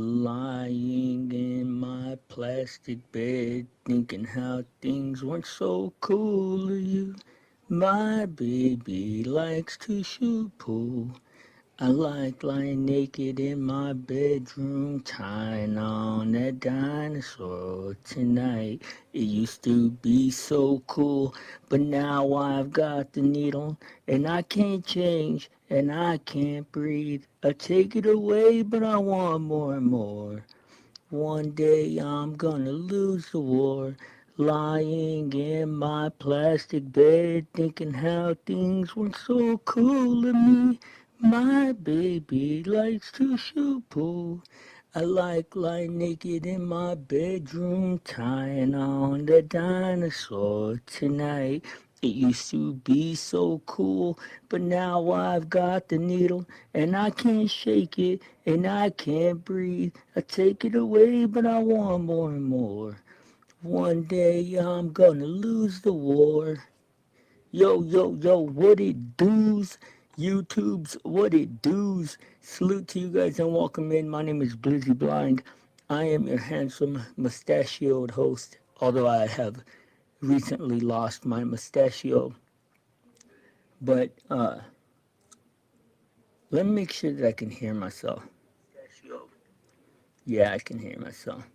Lying in my plastic bed, thinking how things weren't so cool to you. My baby likes to shoot pool. I like lying naked in my bedroom, tying on that dinosaur tonight. It used to be so cool, but now I've got the needle, and I can't change, and I can't breathe. I take it away, but I want more and more. One day I'm gonna lose the war. Lying in my plastic bed, thinking how things weren't so cool to me. My baby likes to shoot pool. I like lying naked in my bedroom, tying on the dinosaur tonight. It used to be so cool, but now I've got the needle and I can't shake it and I can't breathe. I take it away, but I want more and more. One day I'm gonna lose the war. Yo, yo, yo, what it does? YouTube's what it does. Salute to you guys and welcome in. My name is Blizzy Blind. I am your handsome mustachioed host, although I have recently lost my mustachio. But let me make sure that I can hear myself. Yeah, I can hear myself.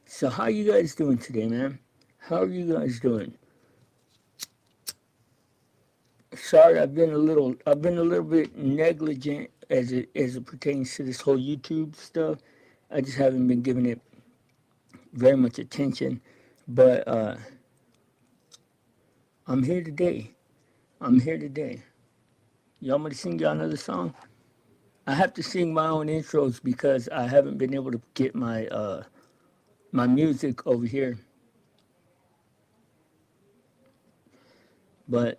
So how you guys doing today, man? How are you guys doing? Sorry, I've been a little bit negligent as it pertains to this whole YouTube stuff. I just haven't been giving it very much attention. But I'm here today. I'm here today. Y'all want me to sing y'all another song? I have to sing my own intros because I haven't been able to get my music over here. But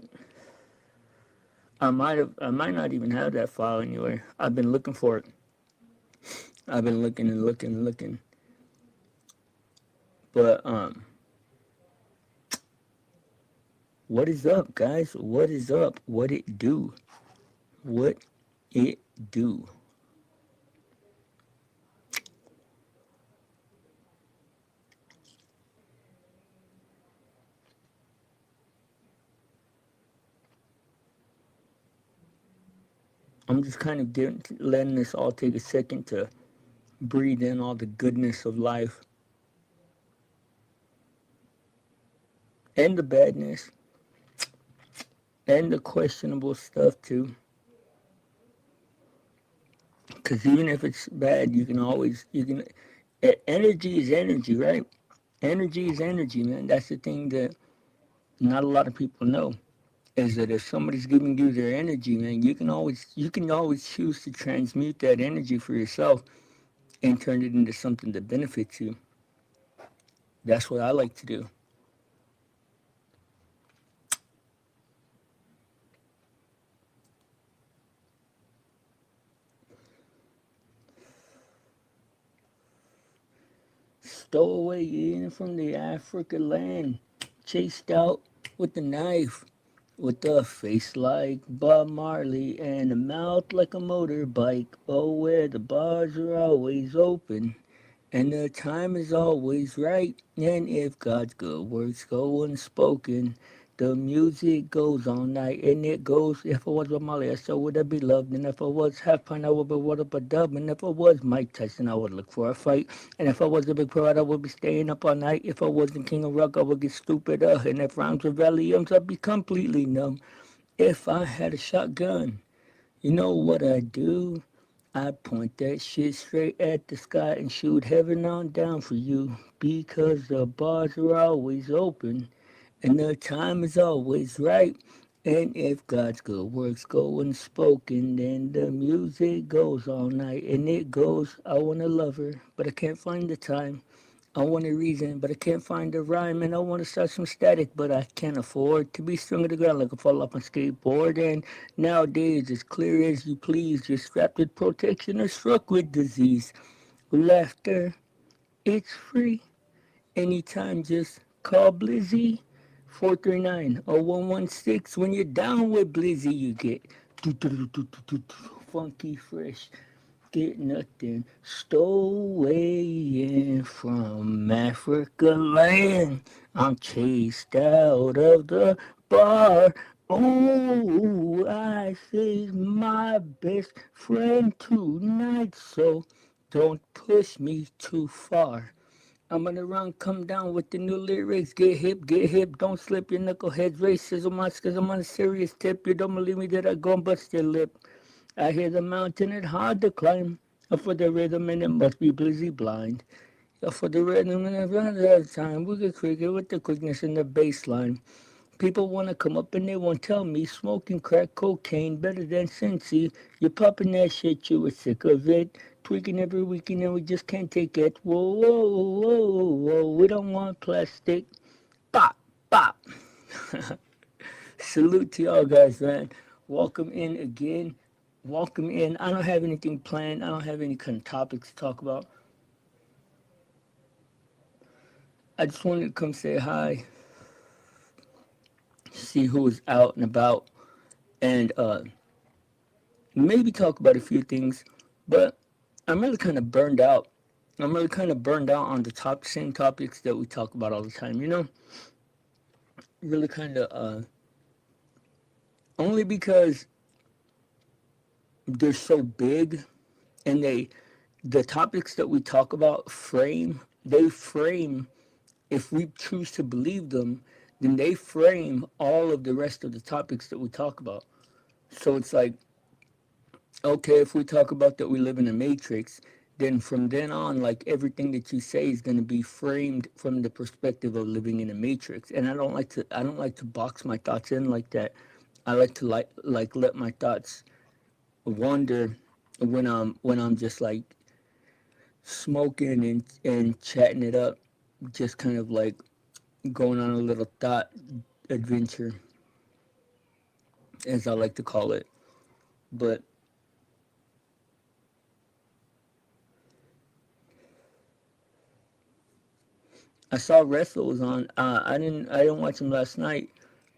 I might not even have that file anywhere. I've been looking for it. I've been looking and looking and looking. But what is up, guys? What is up? What it do? What it do? I'm just kind of letting this all take a second to breathe in all the goodness of life and the badness and the questionable stuff too. Because even if it's bad, energy is energy, right? Energy is energy, man. That's the thing that not a lot of people know is that if somebody's giving you their energy, man, you can always choose to transmute that energy for yourself and turn it into something that benefits you. That's what I like to do. Stowaway in from the Africa land, chased out with a knife, with a face like Bob Marley and a mouth like a motorbike. Oh, where the bars are always open. And the time is always right, and if God's good words go unspoken, the music goes all night, and it goes. If I was with Molly, I so would I be loved, and if I was half pint, I would be what up a dub, and if I was Mike Tyson, I would look for a fight, and if I was a big pro, I would be staying up all night. If I wasn't King of Rock, I would get stupider, and if rhymes were Valiums, I'd be completely numb. If I had a shotgun, you know what I'd do? I'd point that shit straight at the sky and shoot heaven on down for you because the bars are always open and the time is always right. And if God's good works go unspoken, then the music goes all night and it goes, I wanna love her, but I can't find the time. I want a reason, but I can't find a rhyme, and I want to start some static, but I can't afford to be strung to the ground like a fall off a skateboard. And nowadays, as clear as you please, you're strapped with protection or struck with disease. Laughter, it's free. Anytime, just call Blizzy 439-0116. When you're down with Blizzy, you get funky fresh. get nothing stolen from Africa land. I'm chased out of the bar. Oh, I saved my best friend tonight, so don't push me too far. I'm gonna run, come down with the new lyrics. Get hip, don't slip your knuckleheads. Racism, cause I'm on a serious tip. You don't believe me that I go and bust your lip. I hear the mountain, it's hard to climb. For the rhythm, and it must be busy blind. For the rhythm, and it's run out of time. We get quicker with the quickness and the bass line. People want to come up and they won't tell me smoking crack cocaine better than Cincy. You're popping that shit, you were sick of it. Tweaking every weekend and we just can't take it. Whoa, whoa, whoa, whoa, we don't want plastic. Bop, bop. Salute to y'all guys, man. Welcome in again. Welcome in. I don't have anything planned. I don't have any kind of topics to talk about. I just wanted to come say hi, see who was out and about, and maybe talk about a few things, but I'm really kind of burned out. I'm really kind of burned out on the same topics that we talk about all the time, you know? Really kind of, only because they're so big and the topics that we talk about they frame, if we choose to believe them, then they frame all of the rest of the topics that we talk about. So it's like, okay, if we talk about that we live in a matrix, then from then on, like everything that you say is going to be framed from the perspective of living in a matrix. And I don't like to box my thoughts in like that. I like to let my thoughts wander when I'm just like smoking and chatting it up, just kind of like going on a little thought adventure, as I like to call it. But I saw Wrestle was on. I didn't watch him last night,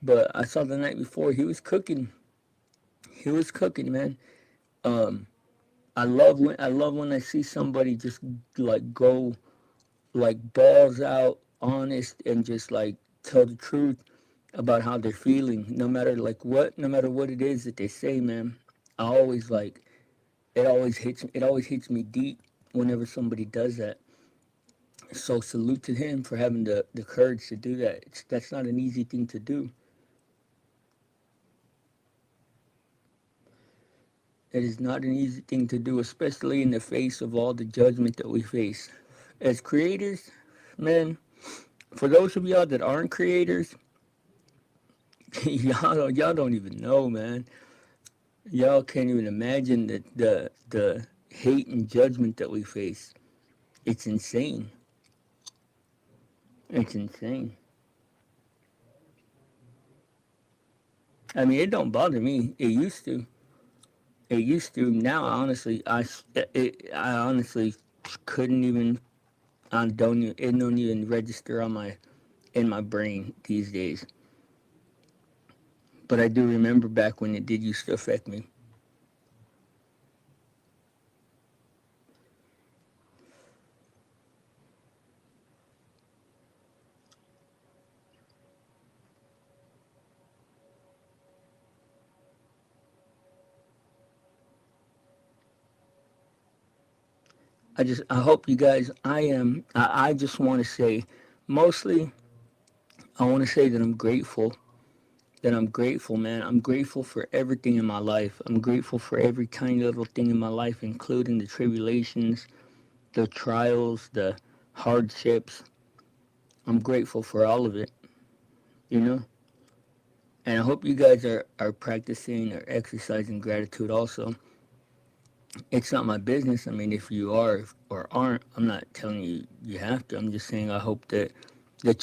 but I saw the night before. He was cooking. He was cooking, man. Um, I love when I see somebody just like go like balls out, honest, and just like tell the truth about how they're feeling, no matter what it is that they say, man. I always like it always hits me deep whenever somebody does that. So salute to him for having the courage to do that. That's not an easy thing to do. It is not an easy thing to do, especially in the face of all the judgment that we face. As creators, man, for those of y'all that aren't creators, y'all don't even know, man. Y'all can't even imagine the hate and judgment that we face. It's insane. It's insane. I mean, it don't bother me. It used to. It used to. Now, honestly, I honestly couldn't even. I don't. It don't even register on my in my brain these days. But I do remember back when it did used to affect me. I hope you guys. I just want to say, mostly, I want to say that I'm grateful. That I'm grateful, man. I'm grateful for everything in my life. I'm grateful for every tiny little thing in my life, including the tribulations, the trials, the hardships. I'm grateful for all of it, you know? And I hope you guys are practicing or exercising gratitude also. It's not my business. I mean, if you are or aren't, I'm not telling you you have to. I'm just saying I hope that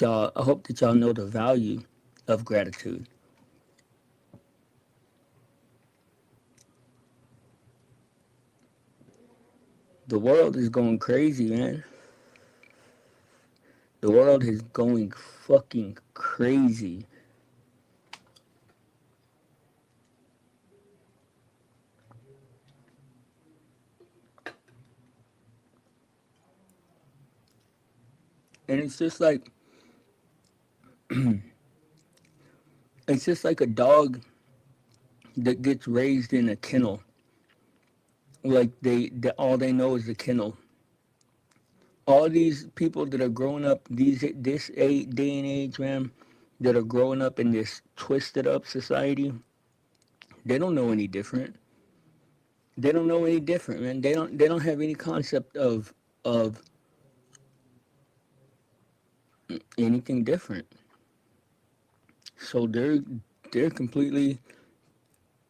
y'all know the value of gratitude. The world is going crazy, man. The world is going fucking crazy. And it's just like a dog that gets raised in a kennel. Like all they know is the kennel. All these people that are growing up day and age, man, that are growing up in this twisted up society, they don't know any different. They don't know any different, man. They don't have any concept of anything different. So they're completely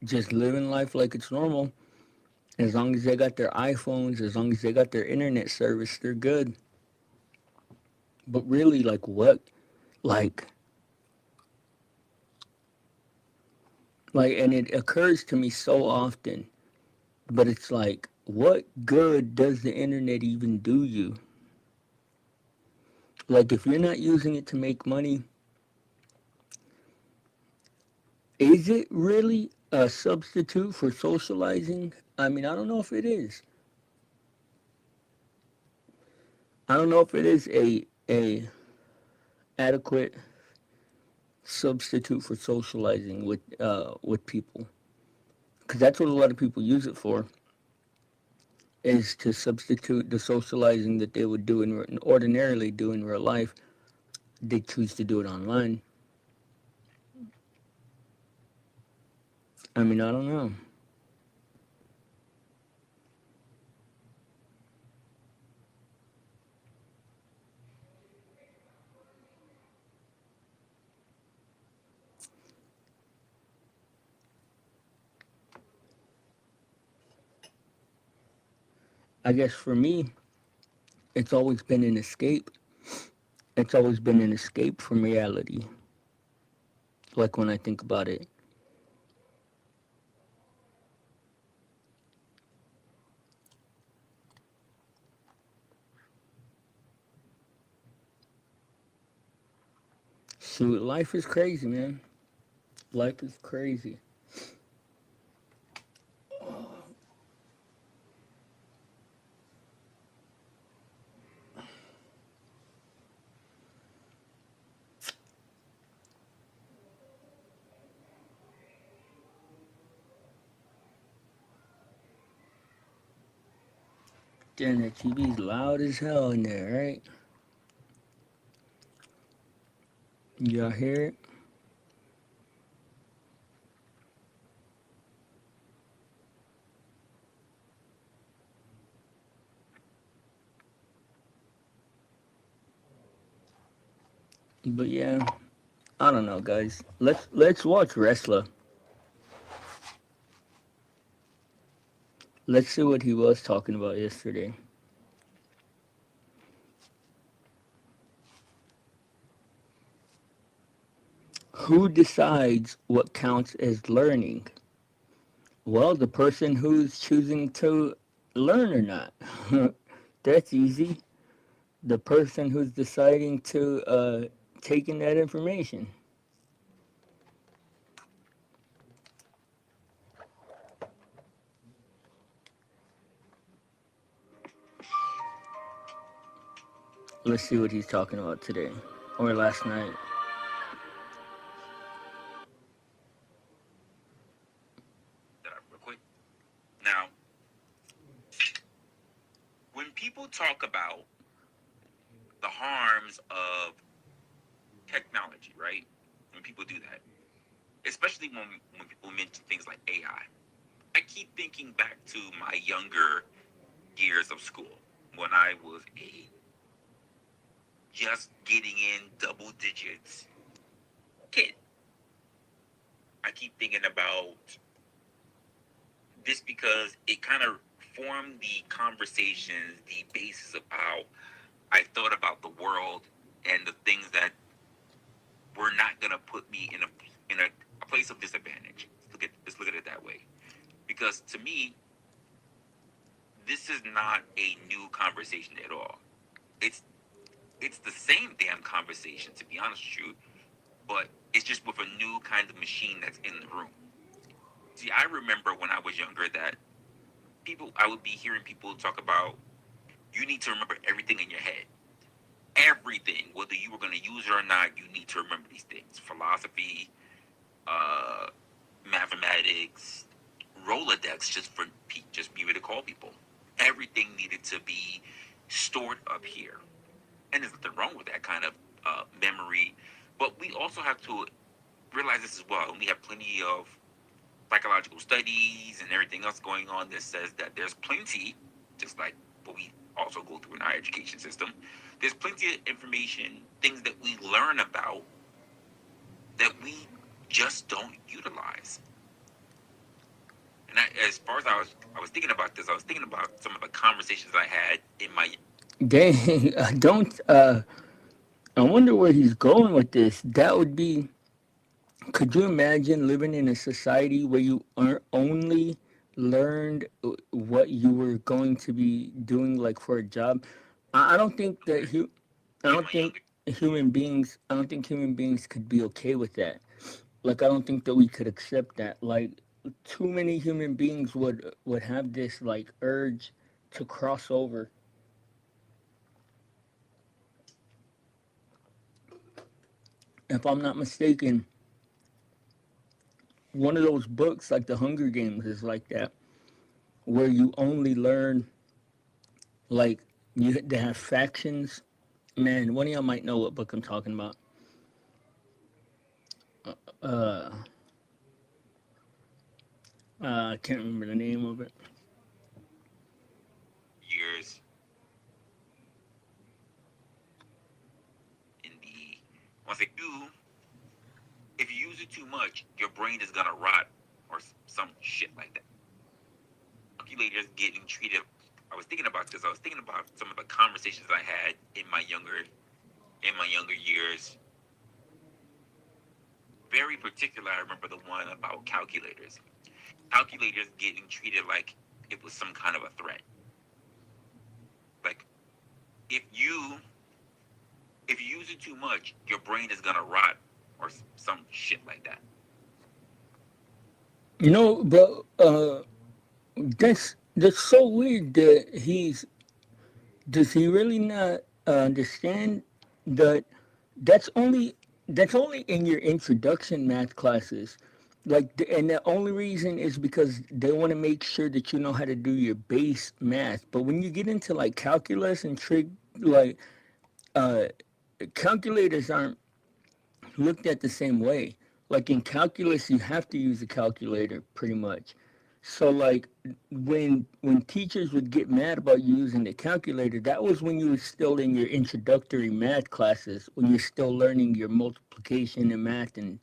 just living life like it's normal. As long as they got their iPhones, as long as they got their internet service, they're good. But really, like what? Like, and it occurs to me so often, but it's like, what good does the internet even do you? Like, if you're not using it to make money, is it really a substitute for socializing? I mean, I don't know if it is. I don't know if it is a adequate substitute for socializing with people, because that's what a lot of people use it for, is to substitute the socializing that they would ordinarily do in real life. They choose to do it online. I mean, I don't know. I guess for me, it's always been an escape. It's always been an escape from reality. Like when I think about it, shoot, life is crazy, man. Life is crazy. Damn, that TV's loud as hell in there, right? Y'all hear it? But yeah, I don't know, guys. Let's watch wrestler. Let's see what he was talking about yesterday. Who decides what counts as learning? Well, the person who's choosing to learn or not. That's easy. The person who's deciding to take in that information. Let's see what he's talking about today or last night. Real quick. Now, when people talk about the harms of technology, right? When people do that, especially when people mention things like I keep thinking back to my younger years of school when I was a just getting in double digits kid. I keep thinking about this because it kind of formed the conversations, the basis of how I thought about the world and the things that were not gonna put me in a place of disadvantage. Let's look at it that way. Because to me, this is not a new conversation at all. It's it's the same damn conversation, to be honest with you, but it's just with a new kind of machine that's in the room. See, I remember when I was younger that I would be hearing people talk about you need to remember everything in your head. everything, whether you were going to use it or not, you need to remember these things. Philosophy, uh, mathematics, Rolodex, just be able to call people. Everything needed to be stored up here, and there's nothing wrong with that kind of memory. But we also have to realize this as well. And we have plenty of psychological studies and everything else going on that says that there's plenty, just like what we also go through in our education system, there's plenty of information, things that we learn about that we just don't utilize. And as far as I was thinking about this, I was thinking about some of the conversations I had in my. Dang, I don't. I wonder where he's going with this. That would be. Could you imagine living in a society where you are only learned what you were going to be doing, like for a job? I don't think that I In don't my think younger. human beings. I don't think human beings could be okay with that. Like I don't think that we could accept that. Like too many human beings would have this like urge to cross over. If I'm not mistaken, one of those books like the Hunger Games is like that, where you only learn like they have factions. Man, one of y'all might know what book I'm talking about. Uh, I can't remember the name of it. Years in the. Once I do, if you use it too much, your brain is gonna rot or some shit like that. Calculators getting treated. I was thinking about this. I was thinking about some of the conversations I had in my younger years. Very particular, I remember the one about calculators. Calculators getting treated like it was some kind of a threat. Like if you if you use it too much, your brain is gonna rot or some shit like that. No, but that's so weird that he's. Does he really not understand that that's only that's only in your introduction math classes? Like, and the only reason is because they want to make sure that you know how to do your base math. But when you get into like calculus and trig, like uh, calculators aren't looked at the same way. Like in calculus, you have to use a calculator pretty much. So like when teachers would get mad about you using the calculator, that was when you were still in your introductory math classes, when you're still learning your multiplication and math and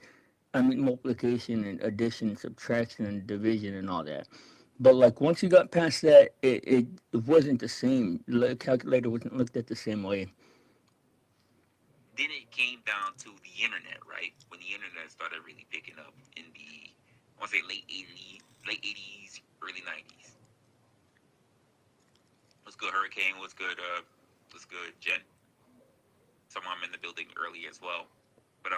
I mean multiplication and addition, subtraction and division and all that. But like once you got past that, it wasn't the same. The calculator wasn't looked at the same way. Then it came down to the internet, right? When the internet started really picking up in the, I want to say late 80s, early 90s. What's good, Hurricane? What's good, Jen? Someone I'm in the building early as well. But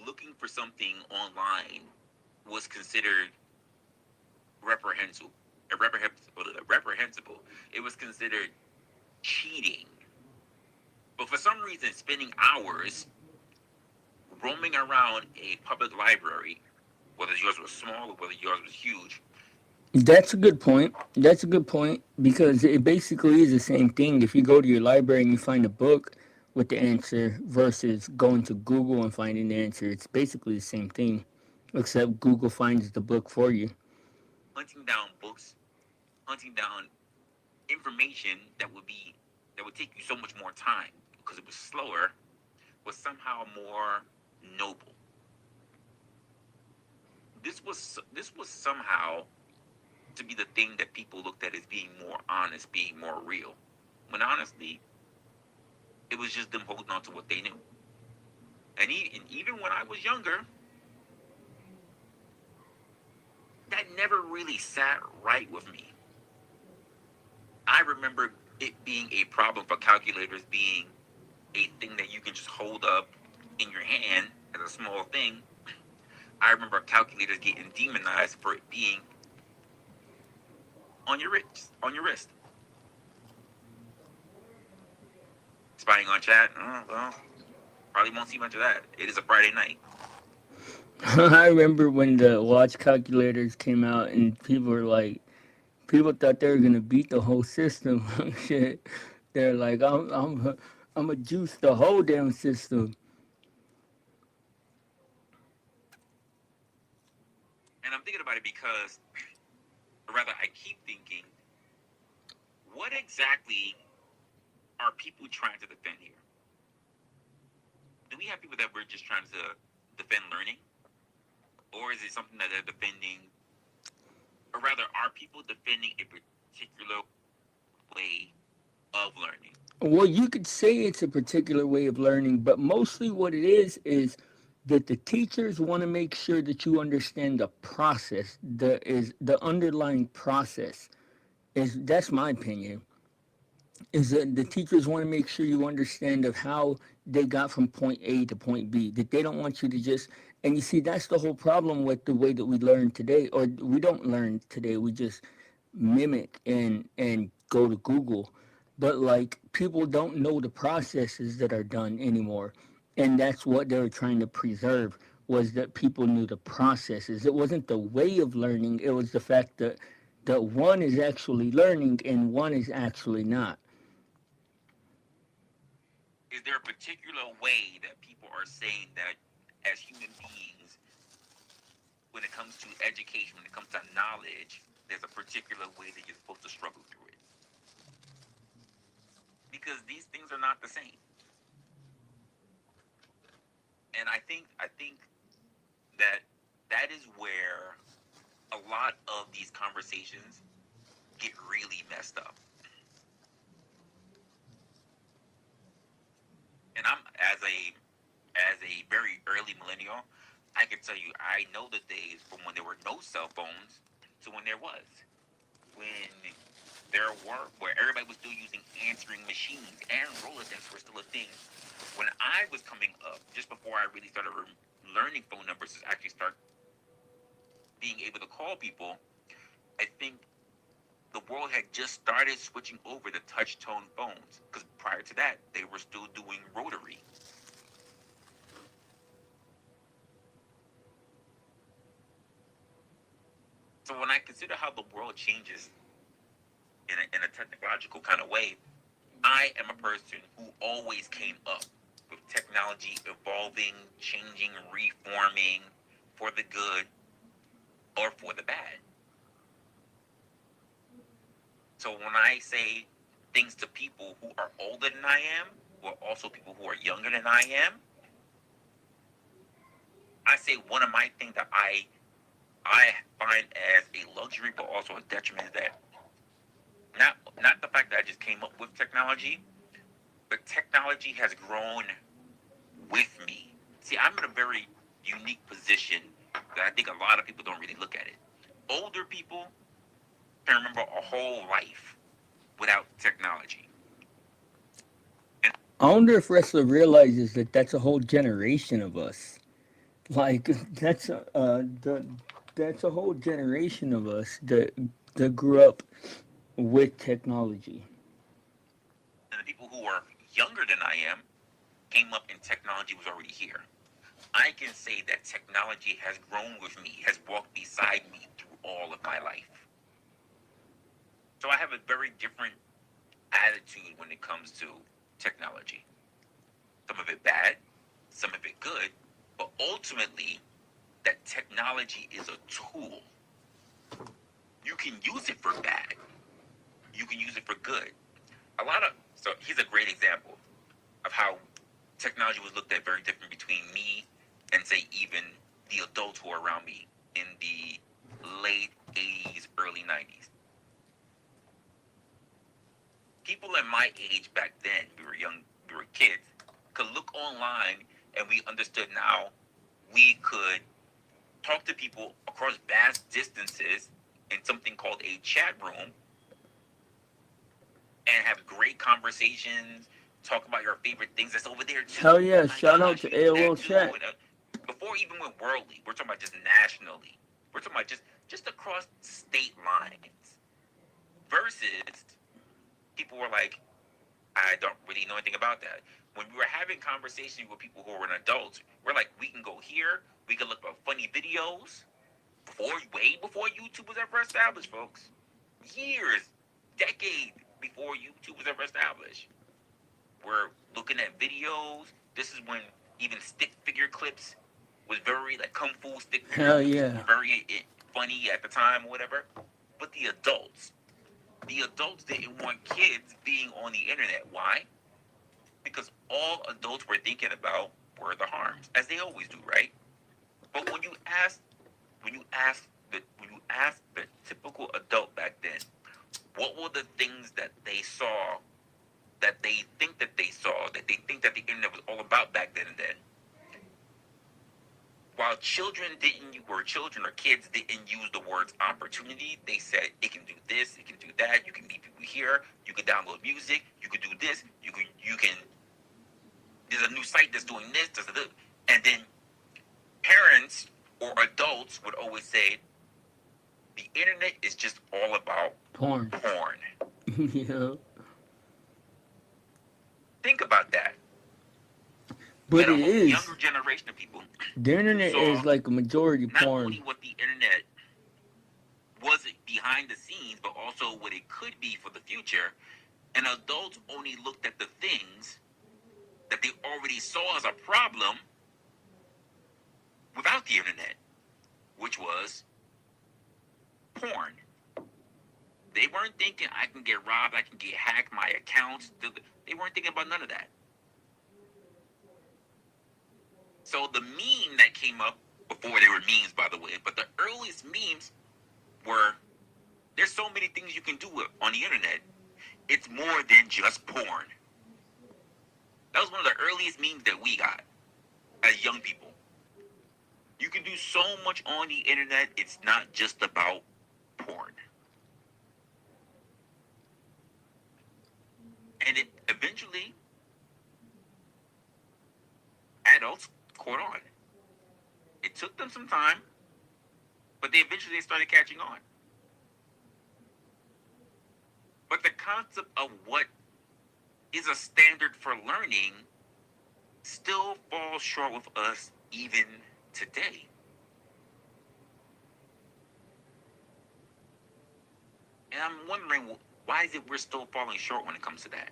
looking for something online was considered reprehensible. Reprehensible. It was considered cheating. But for some reason, spending hours roaming around a public library, whether yours was small or whether yours was huge. That's a good point. That's a good point because it basically is the same thing. If you go to your library and you find a book with the answer versus going to Google and finding the answer, it's basically the same thing, except Google finds the book for you. Hunting down books, hunting down information that would take you so much more time because it was slower, was somehow more noble. This was somehow to be the thing that people looked at as being more honest, being more real. When honestly, it was just them holding on to what they knew. And even when I was younger, that never really sat right with me. I remember it being a problem for calculators being a thing that you can just hold up in your hand as a small thing. I remember calculators getting demonized for it being on your wrist. On your wrist. Spying on chat? Oh, well, probably won't see much of that. It is a Friday night. I remember when the watch calculators came out and people thought they were gonna beat the whole system. Shit, they're like, I'm a juice the whole damn system. And I'm thinking about it because, or rather, I keep thinking, what exactly are people trying to defend here? Do we have people that we're just trying to defend learning? Or is it something that they're defending, or rather, are people defending a particular way of learning? Well, you could say it's a particular way of learning, but mostly what it is that the teachers want to make sure that you understand the process, the underlying process. Is That's my opinion. Is that the teachers want to make sure you understand of how they got from point A to point B. That they don't want you to just, and you see that's the whole problem with the way that we learn today, or we don't learn today. We just mimic and go to Google. But like people don't know the processes that are done anymore. And that's what they were trying to preserve, was that people knew the processes. It wasn't the way of learning, it was the fact that one is actually learning and one is actually not. Is there a particular way that people are saying that as human beings, when it comes to education, when it comes to knowledge, there's a particular way that you're supposed to struggle through it? Because these things are not the same. And I think that that is where a lot of these conversations get really messed up. And I'm as a very early millennial, I can tell you I know the days from when there were no cell phones to when there was. When there were where everybody was still using answering machines and Rolodex were still a thing. When I was coming up, just before I really started learning phone numbers to actually start being able to call people, I think the world had just started switching over to touch tone phones. Because prior to that, they were still doing rotary. So when I consider how the world changes in a technological kind of way, I am a person who always came up with technology evolving, changing, reforming for the good or for the bad. So when I say things to people who are older than I am, or also people who are younger than I am, I say one of my things that I find as a luxury but also a detriment is that not the fact that I just came up with technology, but technology has grown with me. See, I'm in a very unique position that I think a lot of people don't really look at it. Older people can remember a whole life without technology. And I wonder if wrestler realizes that that's a whole generation of us. Like the that's a whole generation of us that grew up with technology. the people who are younger than I am came up and technology was already here. I can say that technology has grown with me, has walked beside me through all of my life. So I have a very different attitude when it comes to technology. Some of it bad, some of it good, but ultimately, that technology is a tool. You can use it for bad, you can use it for good. So here's a great example of how technology was looked at very different between me and say even the adults who are around me in the late 80s, early 90s. People in my age back then, we were kids, could look online and we understood now we could talk to people across vast distances in something called a chat room and have great conversations, talk about your favorite things that's over there too. Hell Oh yeah! my Shout out gosh, to you do AOL that too. Chat. Before even went worldly, we're talking about just nationally. We're talking about just across state lines. Versus people were like, I don't really know anything about that. When we were having conversations with people who were adults, we're like, we can go here, we can look up funny videos. Way before YouTube was ever established, folks. Years, decades before YouTube was ever established. We're looking at videos. This is when even stick figure clips was very like kung fu stick figure Hell clips yeah. were very funny at the time or whatever. But the adults didn't want kids being on the internet. Why? Because all adults were thinking about were the harms, as they always do, right? But when you ask the typical adult back then, what were the things that they saw, that they think that they saw, that they think that the internet was all about back then and then? While children or kids didn't use the words opportunity, they said it can do this, it can do that, you can meet people here, you can download music, you can do this, you can there's a new site that's doing this, and then parents or adults would always say the internet is just all about Porn. Yeah. Think about that. But a it whole is. younger generation of people. The internet is like a majority Not porn. only what the internet was behind the scenes, but also what it could be for the future. And adults only looked at the things that they already saw as a problem without the internet, which was porn. They weren't thinking I can get robbed, I can get hacked, my accounts. They weren't thinking about none of that. So the meme that came up before they were memes, by the way, but the earliest memes were, there's so many things you can do on the internet. It's more than just porn. That was one of the earliest memes that we got as young people. You can do so much on the internet, it's not just about porn. And it eventually, adults caught on. It took them some time, but they eventually started catching on. But the concept of what is a standard for learning still falls short with us even today. And I'm wondering, why is it we're still falling short when it comes to that?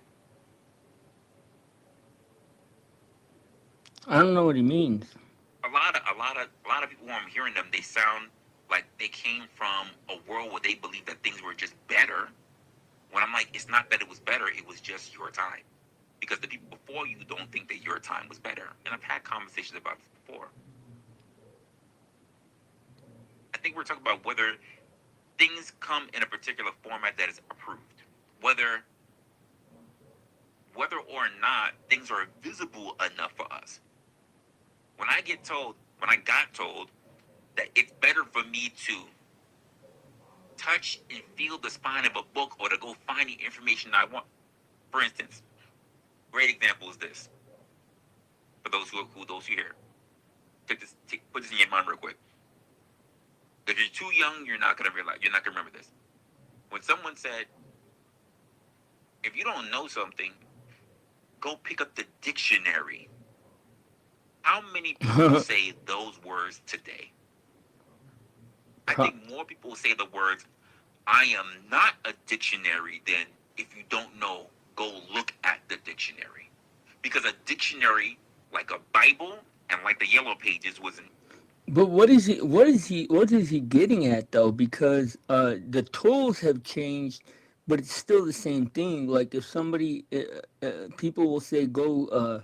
I don't know what he means. A lot of people, when I'm hearing them, they sound like they came from a world where they believe that things were just better. When I'm like, it's not that it was better, it was just your time. Because the people before you don't think that your time was better. And I've had conversations about this before. I think we're talking about whether things come in a particular format that is approved. Whether or not things are visible enough for us. When I got told that it's better for me to touch and feel the spine of a book or to go find the information I want. For instance, great example is this. For those who hear, put this in your mind real quick. If you're too young, you're not gonna remember this. When someone said, if you don't know something, go pick up the dictionary. How many people say those words today? I think more people say the words, I am not a dictionary, than if you don't know, go look at the dictionary. Because a dictionary, like a Bible and like the Yellow Pages, wasn't. But what is he getting at though? Because the tools have changed, but it's still the same thing. Like if somebody, people will say go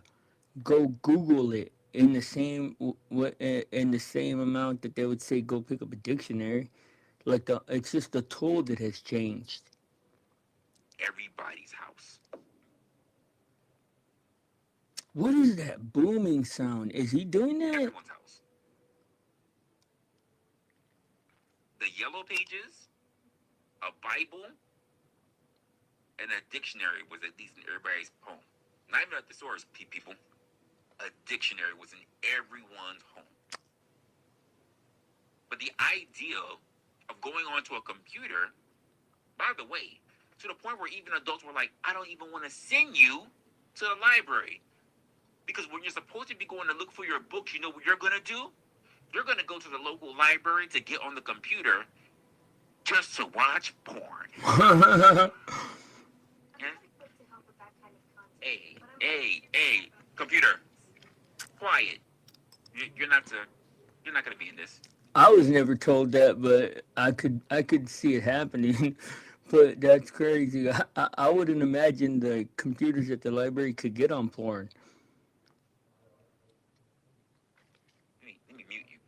Google it in the same in the same amount that they would say go pick up a dictionary. Like it's just the tool that has changed. Everybody's house. What is that booming sound? Is he doing that? Everyone's house. The Yellow Pages, a Bible, and a dictionary was at least in everybody's home. Not even a thesaurus, people. A dictionary was in everyone's home. But the idea of going onto a computer, by the way, To the point where even adults were like, I don't even want to send you to the library. Because when you're supposed to be going to look for your books, you know what you're going to do? You're going to go to the local library to get on the computer just to watch porn. Hey, computer, quiet. You're not to. You're not going to be in this. I was never told that, but I could see it happening. But that's crazy. I wouldn't imagine the computers at the library could get on porn. Let me mute you.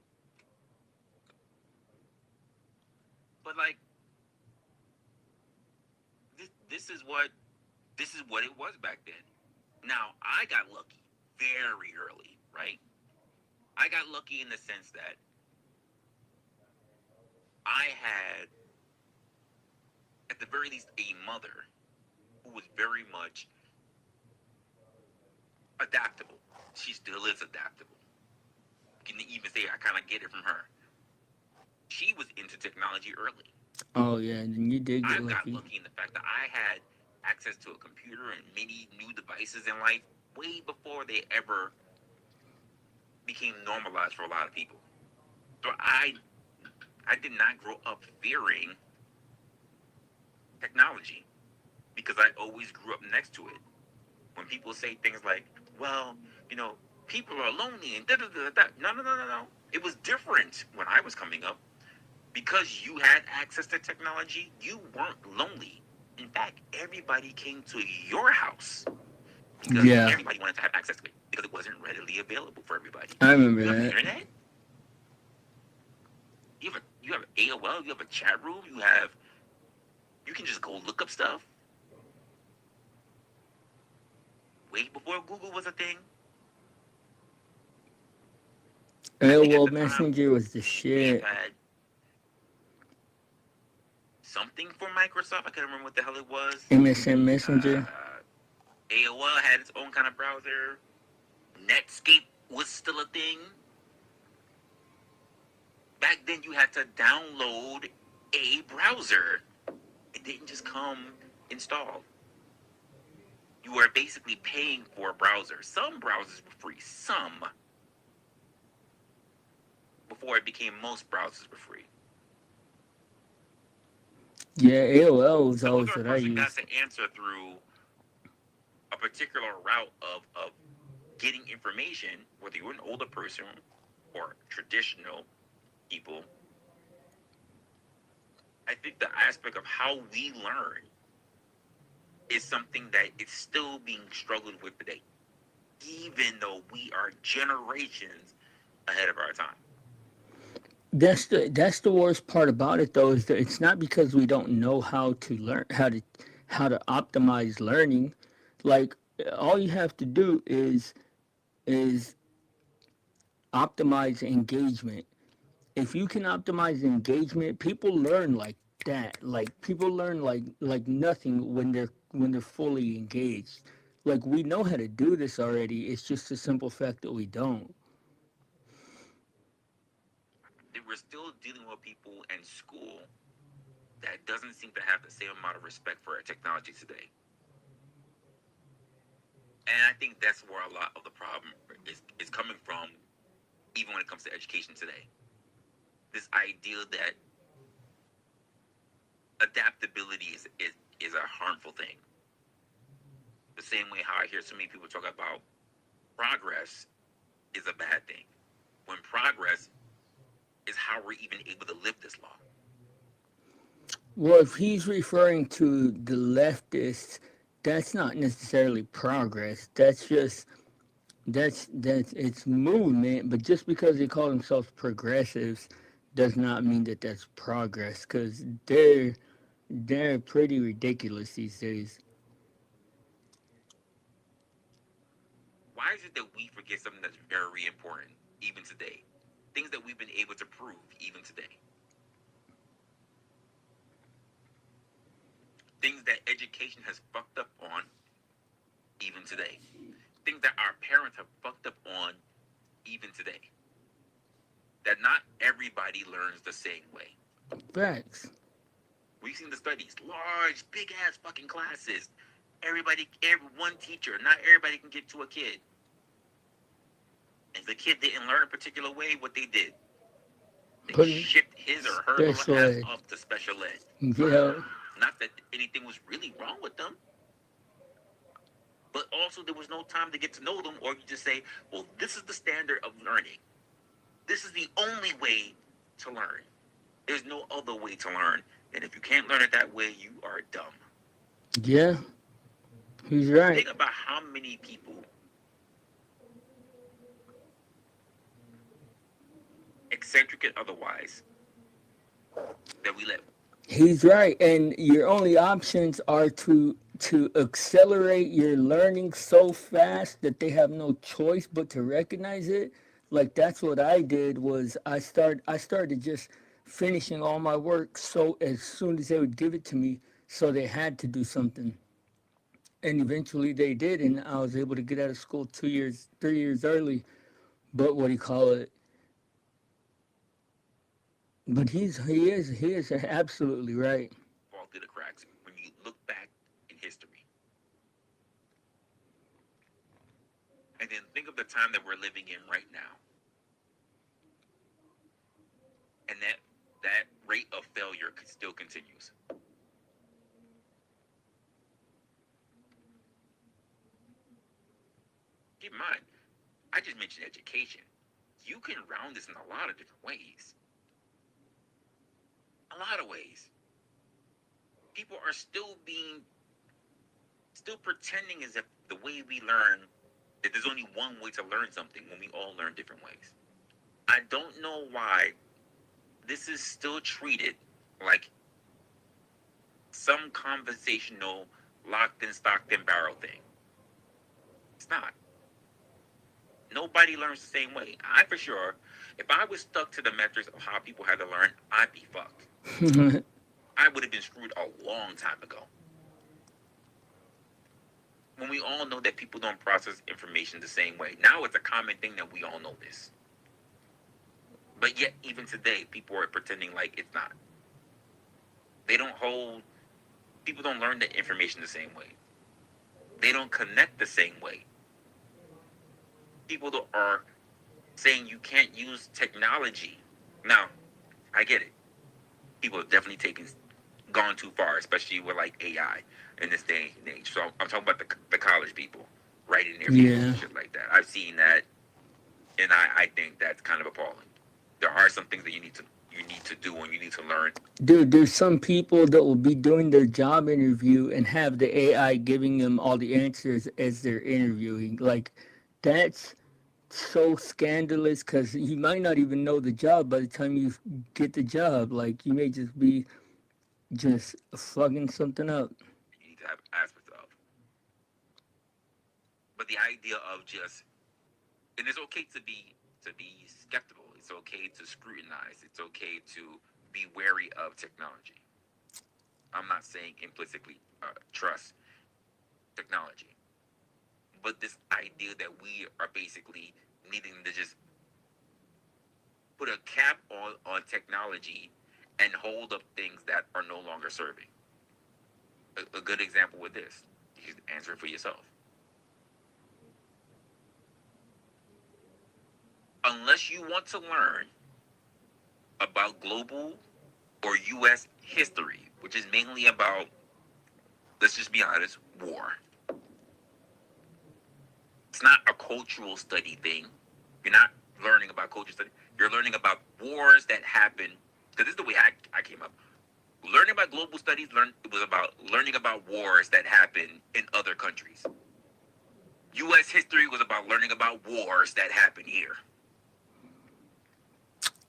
But like, this is what it was back then. Now I got lucky very early, right? I got lucky in the sense that I had, at the very least, a mother who was very much adaptable. She still is adaptable. You can even say I kind of get it from her. She was into technology early. Oh yeah, then you did I get got lucky. lucky in the fact that I had access to a computer and many new devices in life way before they ever became normalized for a lot of people. So I did not grow up fearing technology because I always grew up next to it. When people say things like, well, you know, people are lonely and da da da da. No. It was different when I was coming up. Because you had access to technology, you weren't lonely. In fact, everybody came to your house because Yeah, everybody wanted to have access to it because it wasn't readily available for everybody. I remember You have the that. internet, you have AOL, you have a chat room, you can just go look up stuff. Way before Google was a thing. I think at AOL the time Messenger was the we may have shit. had something for Microsoft. I can't remember what the hell it was. MSN Messenger. AOL had its own kind of browser. Netscape was still a thing. Back then, you had to download a browser. It didn't just come installed. You were basically paying for a browser. Some browsers were free, some, before it became most browsers were free. Yeah, AOL was So always whether a what I person got used. to answer through a particular route of getting information, whether you were an older person or traditional people, I think the aspect of how we learn is something that is still being struggled with today, even though we are generations ahead of our time. That's the worst part about it though is that it's not because we don't know how to learn how to optimize learning. Like all you have to do is optimize engagement. If you can optimize engagement, people learn like that. Like people learn like nothing when they're fully engaged. Like we know how to do this already. It's just the simple fact that we don't. We're still dealing with people in school that doesn't seem to have the same amount of respect for our technology today. And I think that's where a lot of the problem is coming from, even when it comes to education today. This idea that adaptability is a harmful thing. The same way how I hear so many people talk about progress is a bad thing. When progress is how we're even able to live this long. Well, if he's referring to the leftists, that's not necessarily progress. That's it's movement. But just because they call themselves progressives, does not mean that that's progress. Because they're pretty ridiculous these days. Why is it that we forget something that's very important even today? Things that we've been able to prove even today. Things that education has fucked up on even today. Things that our parents have fucked up on even today. That not everybody learns the same way. Facts. We've seen the studies, large, big ass fucking classes. Every one teacher, not everybody can get to a kid. If the kid didn't learn a particular way, what they did, they Put shipped his or her little special ass ed. off to special ed. Yeah. Not that anything was really wrong with them, but also there was no time to get to know them, or you just say, well, this is the standard of learning. This is the only way to learn. There's no other way to learn. And if you can't learn it that way, you are dumb. Yeah. He's right. Think about how many people, eccentric and otherwise, that we live. He's right. And your only options are to accelerate your learning so fast that they have no choice but to recognize it. Like that's what I did was I started just finishing all my work so as soon as they would give it to me, so they had to do something. And eventually they did, and I was able to get out of school 2 years, 3 years early. But what do you call it? But he is absolutely right. Fall through the cracks. When you look back in history, and then think of the time that we're living in right now, and that rate of failure still continues. Keep in mind, I just mentioned education. You can round this in a lot of different ways. A lot of ways. People are still pretending as if the way we learn, that there's only one way to learn something when we all learn different ways. I don't know why this is still treated like some conversational locked in, stocked in barrel thing. It's not. Nobody learns the same way. I for sure, if I was stuck to the metrics of how people had to learn, I'd be fucked. I would have been screwed a long time ago. When we all know that people don't process information the same way. Now it's a common thing that we all know this. But yet, even today, people are pretending like it's not. People don't learn the information the same way. They don't connect the same way. People are saying you can't use technology. Now, I get it. People have definitely gone too far, especially with like AI in this day and age. So I'm talking about the college people writing their papers and shit like that. I've seen that, and I think that's kind of appalling. There are some things that you need to do and you need to learn. Dude, there's some people that will be doing their job interview and have the AI giving them all the answers as they're interviewing. Like, that's so scandalous because you might not even know the job by the time you get the job. Like, you may just be just fucking something up. You need to have aspects of. But the idea of just, and it's okay to be skeptical. It's okay to scrutinize. It's okay to be wary of technology. I'm not saying implicitly trust technology, but this idea that we are basically needing to just put a cap on technology and hold up things that are no longer serving. A good example with this, you can answer it for yourself. Unless you want to learn about global or U.S. history, which is mainly about, let's just be honest, war. It's not a cultural study thing. You're not learning about cultural study. You're learning about wars that happen. Because this is the way I came up. Learning about global studies was about learning about wars that happen in other countries. U.S. history was about learning about wars that happen here.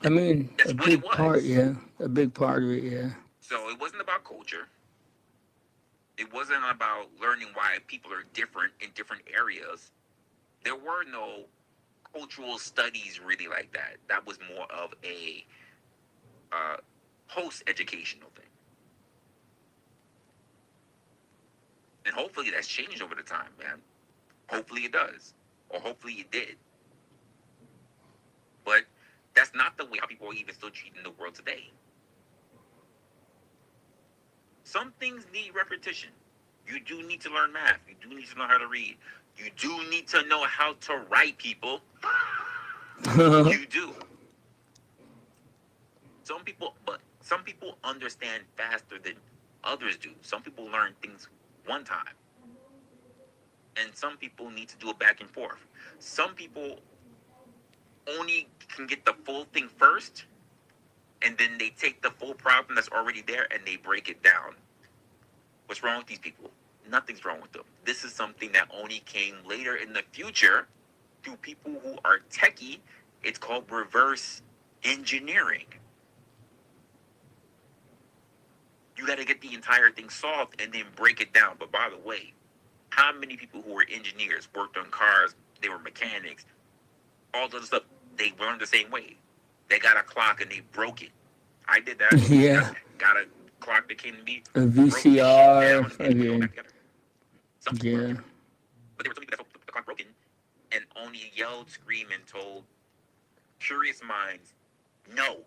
I mean, That's a what big it was. part, yeah. A big part of it, yeah. So it wasn't about culture. It wasn't about learning why people are different in different areas. There were no cultural studies really like that. That was more of a post-educational thing. And hopefully that's changed over the time, man. Hopefully it does. Or hopefully it did. But that's not the way how people are even still treating the world today. Some things need repetition. You do need to learn math. You do need to know how to read. You do need to know how to write, people. You do. Some people understand faster than others do. Some people learn things one time. And some people need to do it back and forth. Some people only can get the full thing first, and then they take the full problem that's already there and they break it down. What's wrong with these people? Nothing's wrong with them. This is something that only came later in the future through people who are techie. It's called reverse engineering. You got to get the entire thing solved and then break it down. But by the way, how many people who were engineers worked on cars, they were mechanics, all the stuff, they learned the same way. They got a clock and they broke it. I did that. Yeah. Got a clock that came to me. A VCR. Okay. Yeah. But there were some people that felt the clock broken and only yelled, screamed, and told curious minds, no.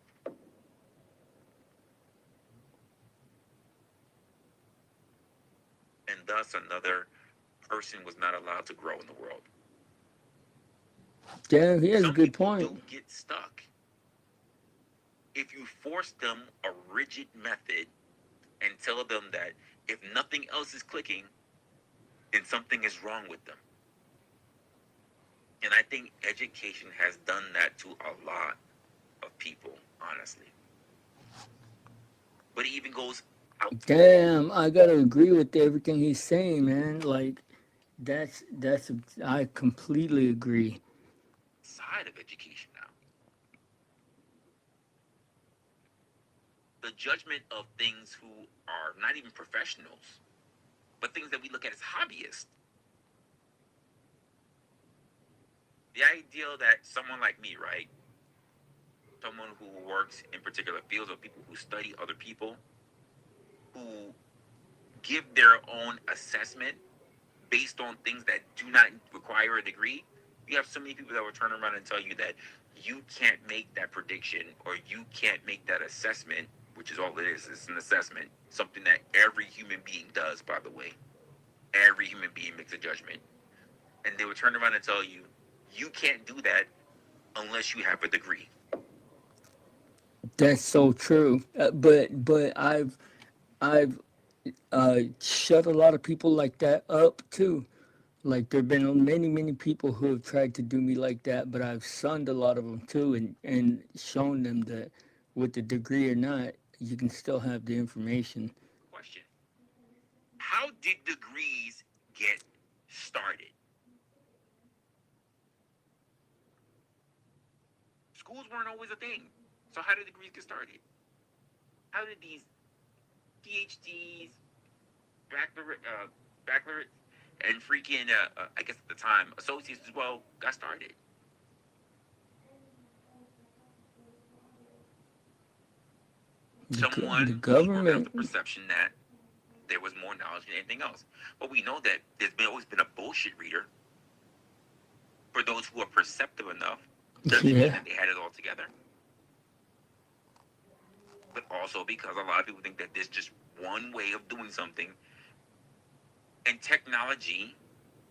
And thus another person was not allowed to grow in the world. Yeah, he has Some a good people point. don't get stuck. If you force them a rigid method and tell them that if nothing else is clicking, then something is wrong with them. And I think education has done that to a lot of people, honestly. But it even goes out. Damn, I gotta agree with everything he's saying, man. Like, I completely agree. Side of education now. The judgment of things who are not even professionals, but things that we look at as hobbyists. The idea that someone like me, right? Someone who works in particular fields, or people who study other people, who give their own assessment based on things that do not require a degree. You have so many people that will turn around and tell you that you can't make that prediction or you can't make that assessment, which is all it is. It's an assessment, something that every human being does, by the way. Every human being makes a judgment. And they will turn around and tell you, you can't do that unless you have a degree. That's so true. But I've shut a lot of people like that up too. Like there've been many people who have tried to do me like that, but I've sunned a lot of them too, and shown them that with the degree or not, you can still have the information. Question: how did degrees get started? Schools weren't always a thing. So how did degrees get started? How did these PhDs, baccalaureate, and freaking, I guess at the time, associates as well, got started? Someone The who's working government. out the perception that there was more knowledge than anything else. But we know that there's always been a bullshit reader. For those who are perceptive enough, doesn't mean that they had it all together. But also because a lot of people think that there's just one way of doing something. And technology,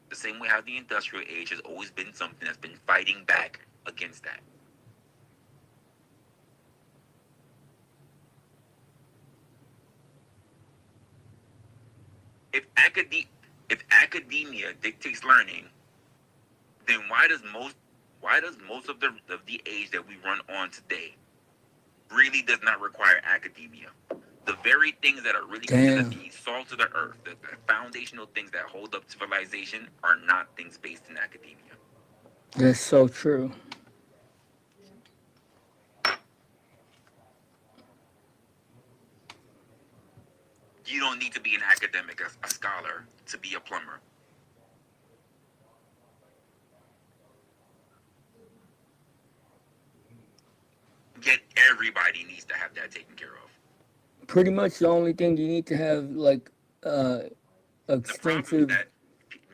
the same way how the industrial age has always been something that's been fighting back against that. If academia dictates learning, then why does most of the age that we run on today really does not require academia? The very things that are really considered the salt of the earth, the foundational things that hold up civilization, are not things based in academia. That's so true. You don't need to be an academic, a scholar, to be a plumber. Yet everybody needs to have that taken care of. Pretty much the only thing you need to have, like, The problem is extensive. that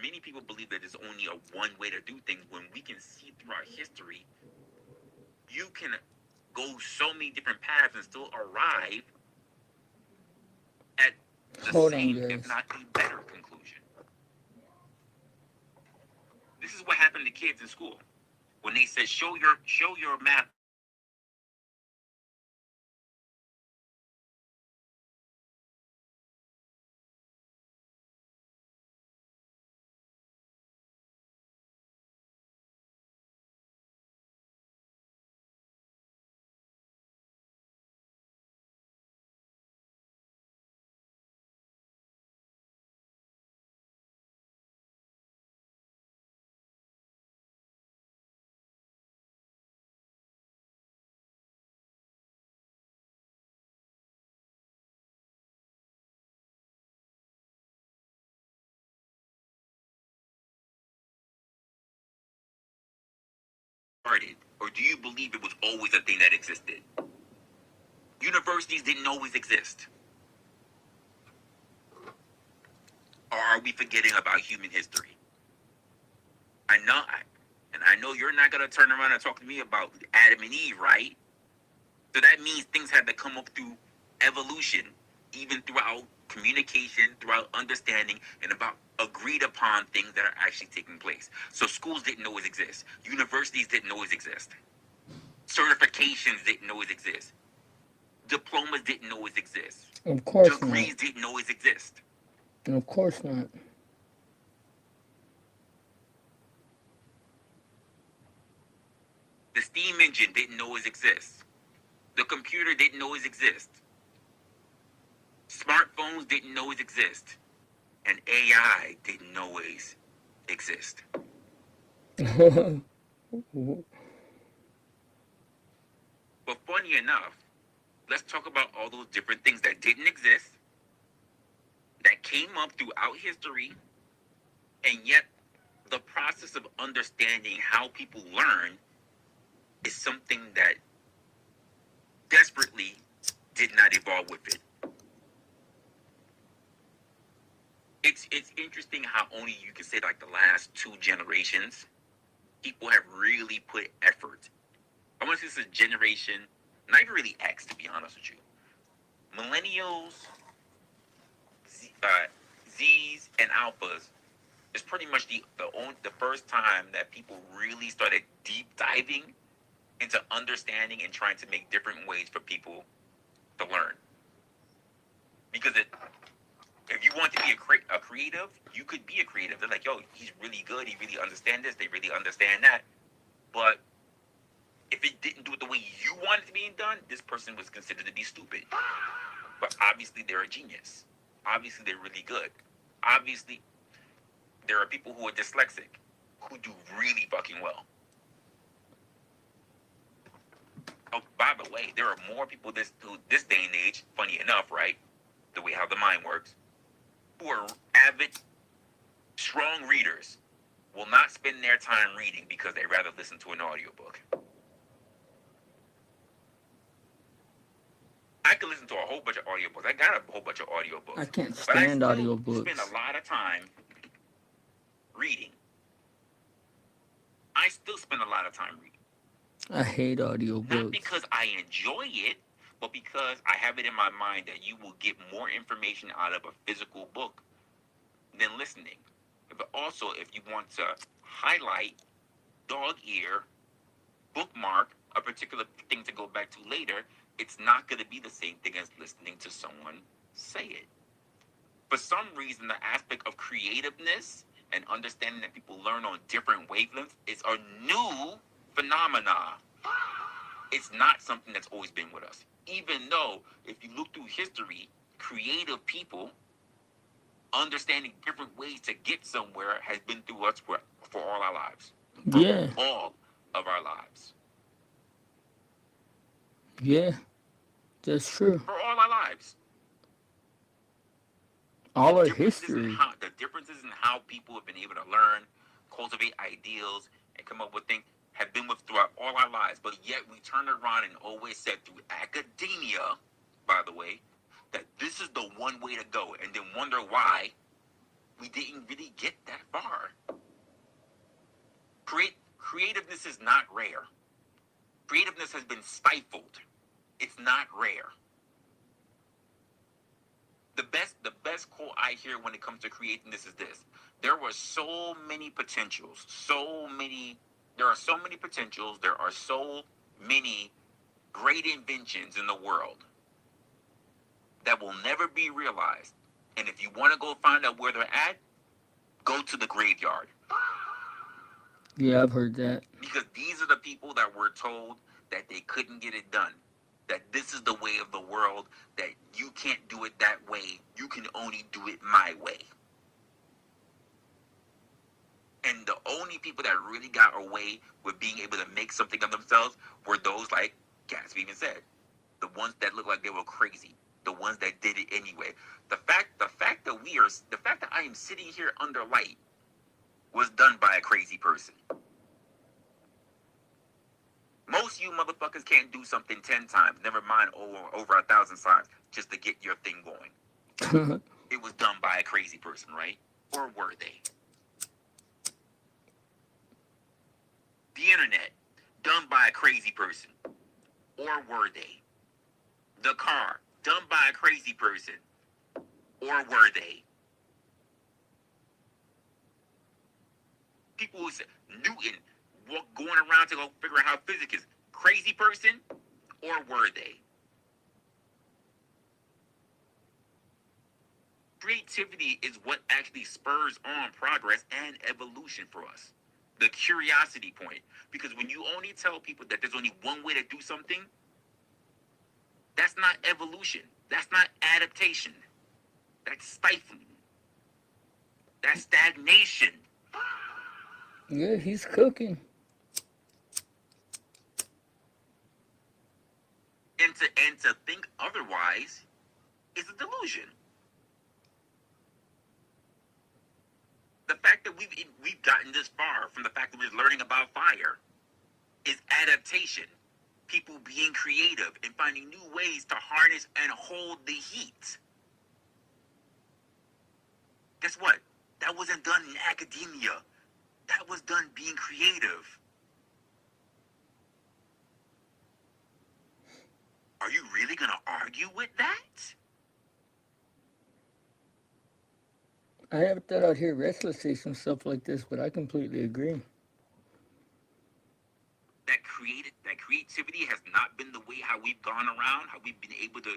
many people believe that there's only a one way to do things, when we can see throughout history, you can go so many different paths and still arrive at The Hold on, same, if guys. not a better conclusion. This is what happened to kids in school when they said show your math. Or do you believe it was always a thing that existed? Universities didn't always exist. Or are we forgetting about human history? I know you're not gonna turn around and talk to me about Adam and Eve, right? So that means things had to come up through evolution, even throughout communication, throughout understanding, and about agreed upon things that are actually taking place. So schools didn't always exist. Universities didn't always exist. Certifications didn't always exist. Diplomas didn't always exist. Of course Degrees not. didn't always exist. Of course not. The steam engine didn't always exist. The computer didn't always exist. Smartphones didn't always exist. And AI didn't always exist. But funny enough, let's talk about all those different things that didn't exist, that came up throughout history, and yet the process of understanding how people learn is something that desperately did not evolve with it. It's interesting how only you can say like the last 2 generations, people have really put effort. I want to say this is a generation, not even really X to be honest with you. Millennials, Z's, and Alphas is pretty much the first time that people really started deep diving into understanding and trying to make different ways for people to learn. Because if you want to be a creative, you could be a creative. They're like, yo, he's really good. He really understands this. They really understand that. But if it didn't do it the way you want it to be done, this person was considered to be stupid. But obviously, they're a genius. Obviously, they're really good. Obviously, there are people who are dyslexic who do really fucking well. Oh, by the way, there are more people this day and age, funny enough, right? The way how the mind works, who are avid, strong readers, will not spend their time reading because they'd rather listen to an audiobook. I could listen to a whole bunch of audiobooks. I got a whole bunch of audiobooks. I can't But I stand still audiobooks. spend a lot of time reading. I still spend a lot of time reading. I hate Not audiobooks. because I enjoy it, but because I have it in my mind that you will get more information out of a physical book than listening. But also, if you want to highlight, dog ear, bookmark a particular thing to go back to later, it's not going to be the same thing as listening to someone say it. For some reason, the aspect of creativeness and understanding that people learn on different wavelengths is a new phenomena. It's not something that's always been with us. Even though, if you look through history, creative people understanding different ways to get somewhere has been through us for all our lives. Yeah. All of our lives. Yeah. That's true. For all our lives. All our history. The differences in how people have been able to learn, cultivate ideals, and come up with things have been with throughout all our lives. But yet we turn around and always said through academia, by the way, that this is the one way to go, and then wonder why we didn't really get that far. Creativeness is not rare. Creativeness has been stifled. It's not rare. The best quote I hear when it comes to creating this is this: there were so many potentials, there are so many potentials, there are so many great inventions in the world that will never be realized. And if you want to go find out where they're at, go to the graveyard. Yeah, I've heard that. Because these are the people that were told that they couldn't get it done. That this is the way of the world, that you can't do it that way. You can only do it my way. And the only people that really got away with being able to make something of themselves were those, like Gatsby even said, the ones that looked like they were crazy, the ones that did it anyway. The fact that I am sitting here under light was done by a crazy person. Most of you motherfuckers can't do something 10 times, never mind over 1,000 times, just to get your thing going. It was done by a crazy person, right? Or were they? The internet, done by a crazy person. Or were they? The car, done by a crazy person. Or were they? People who said Newton going around to go figure out how physics is, crazy person, or were they? Creativity is what actually spurs on progress and evolution for us. The curiosity point. Because when you only tell people that there's only one way to do something, that's not evolution. That's not adaptation. That's stifling. That's stagnation. Yeah, he's cooking. And to think otherwise is a delusion. The fact that we've gotten this far from the fact that we're learning about fire is adaptation. People being creative and finding new ways to harness and hold the heat. Guess what? That wasn't done in academia. That was done being creative. Are you really going to argue with that? I never thought I'd hear Restless say some stuff like this, but I completely agree. That creativity has not been the way how we've gone around, how we've been able to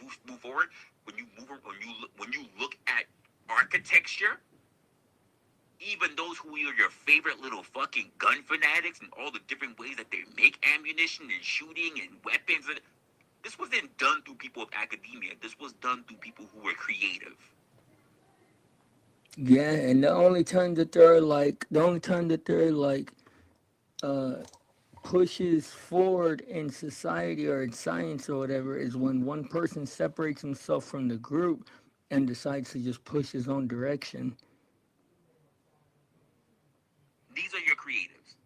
move forward. When you look at architecture, even those who are your favorite little fucking gun fanatics and all the different ways that they make ammunition and shooting and weapons, this wasn't done through people of academia. This was done through people who were creative. Yeah, and the only time that they're like pushes forward in society or in science or whatever is when one person separates himself from the group and decides to just push his own direction. These are your creatives.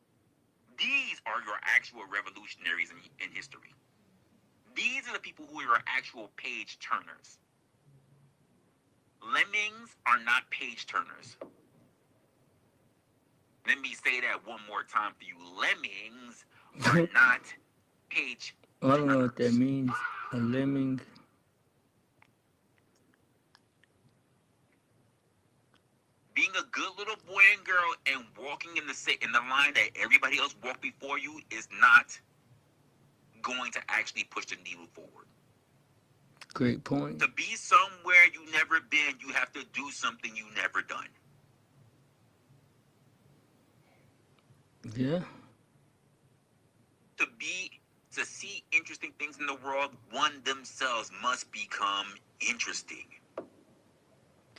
These are your actual revolutionaries in history. These are the people who are your actual page turners. Lemmings are not page turners. Let me say that one more time for you. Lemmings are not page I don't know what that turners. means. A lemming. Being a good little boy and girl and walking in the line that everybody else walked before you is not going to actually push the needle forward. Great point. To be somewhere you never been, you have to do something you never done. Yeah. To see interesting things in the world, one themselves must become interesting.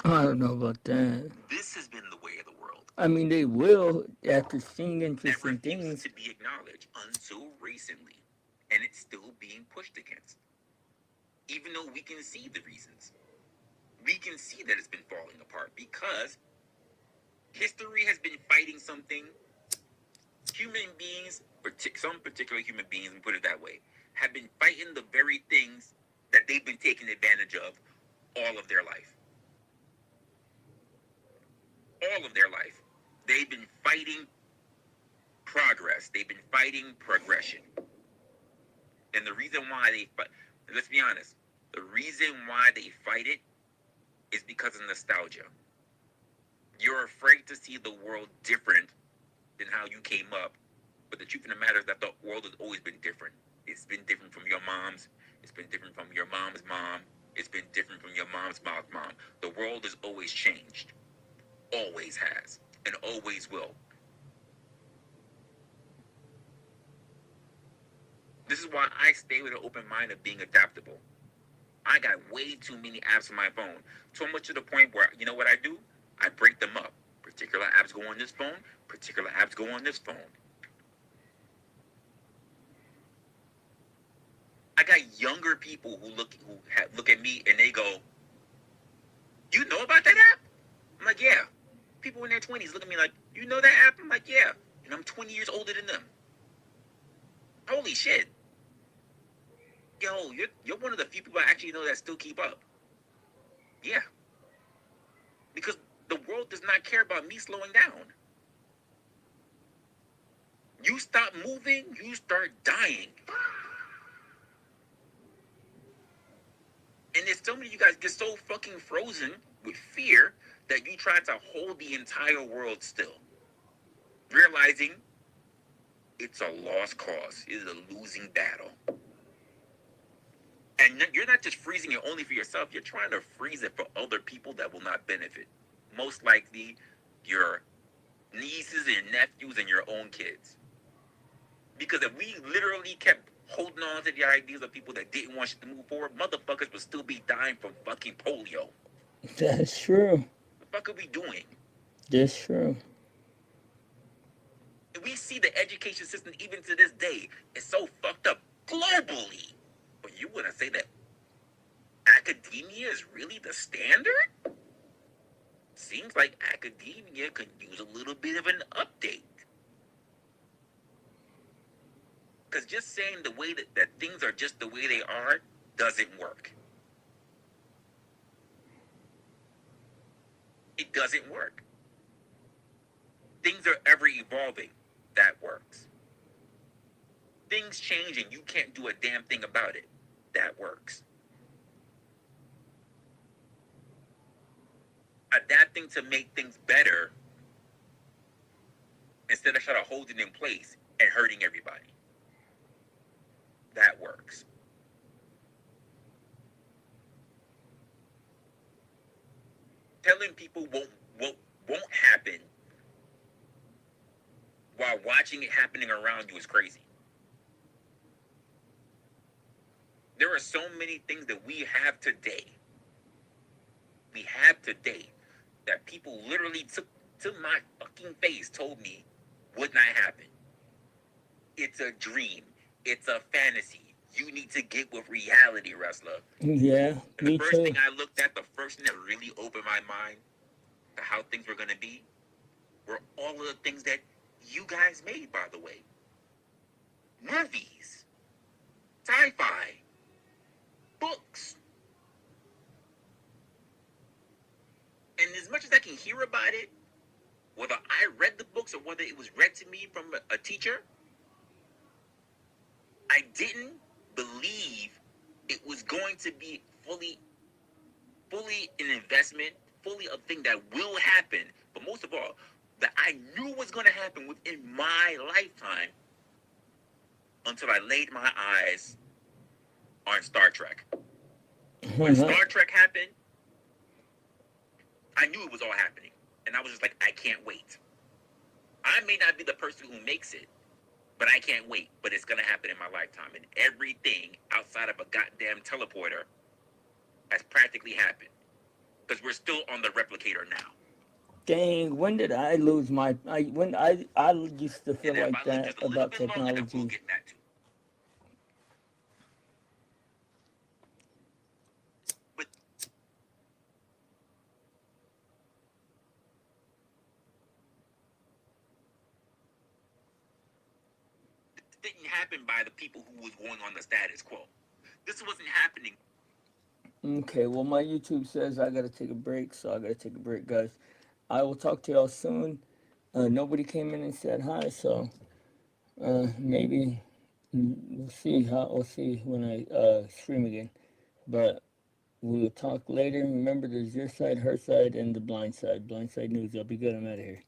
I don't know about that. This has been the way of the world. I mean, they will after seeing That interesting refuses things. to be acknowledged until recently, and it's still being pushed against. Even though we can see the reasons, we can see that it's been falling apart because history has been fighting something. Human beings, some particular human beings, and put it that way, have been fighting the very things that they've been taking advantage of all of their life. All of their life. They've been fighting progress. They've been fighting progression. And the reason why let's be honest, the reason why they fight it is because of nostalgia. You're afraid to see the world different than how you came up. But the truth of the matter is that the world has always been different. It's been different from your mom's. It's been different from your mom's mom. It's been different from your mom's mom's mom. The world has always changed. Always has. And always will. This is why I stay with an open mind of being adaptable. I got way too many apps on my phone. So much to the point where, you know what I do? I break them up. Particular apps go on this phone. Particular apps go on this phone. I got younger people who look at me and they go, "You know about that app?" I'm like, "Yeah." People in their 20s look at me like, "You know that app?" I'm like, "Yeah." And I'm 20 years older than them. Holy shit. Yo, you're one of the few people I actually know that still keep up. Yeah. Because the world does not care about me slowing down. You stop moving, you start dying. And there's so many of you guys get so fucking frozen with fear that you try to hold the entire world still. Realizing it's a lost cause. It is a losing battle. And you're not just freezing it only for yourself. You're trying to freeze it for other people that will not benefit. Most likely, your nieces and nephews and your own kids. Because if we literally kept holding on to the ideas of people that didn't want shit to move forward, motherfuckers would still be dying from fucking polio. That's true. What the fuck are we doing? That's true. We see the education system even to this day is so fucked up globally. But you want to say that academia is really the standard? Seems like academia could use a little bit of an update. Because just saying the way that things are just the way they are doesn't work. It doesn't work. Things are ever evolving. That works. Things change and you can't do a damn thing about it. That works. Adapting to make things better instead of trying to hold it in place and hurting everybody. That works. Telling people won't happen while watching it happening around you is crazy. There are so many things that we have today that people literally took to my fucking face, told me would not happen. It's a dream. It's a fantasy. You need to get with reality, wrestler. Yeah, And the me first too. thing I looked at, the first thing that really opened my mind to how things were going to be, were all of the things that you guys made, by the way. Movies, sci-fi, books. And as much as I can hear about it, whether I read the books or whether it was read to me from a teacher, I didn't believe it was going to be fully an investment, fully a thing that will happen. But most of all, that I knew was going to happen within my lifetime until I laid my eyes on Star Trek. When Star Trek happened, I knew it was all happening. And I was just like, I can't wait. I may not be the person who makes it, but I can't wait. But it's going to happen in my lifetime. And everything outside of a goddamn teleporter has practically happened. Because we're still on the replicator now. Dang, when did I lose my? I used to feel like that about technology. We'll get that too. But this didn't happen by the people who was going on the status quo. This wasn't happening. Okay, well, my YouTube says I gotta take a break, so I gotta take a break, guys. I will talk to y'all soon. Nobody came in and said hi, so maybe we'll see when I stream again. But we'll talk later. Remember, there's your side, her side, and the blind side. Blind side news. I'll be good. I'm out of here.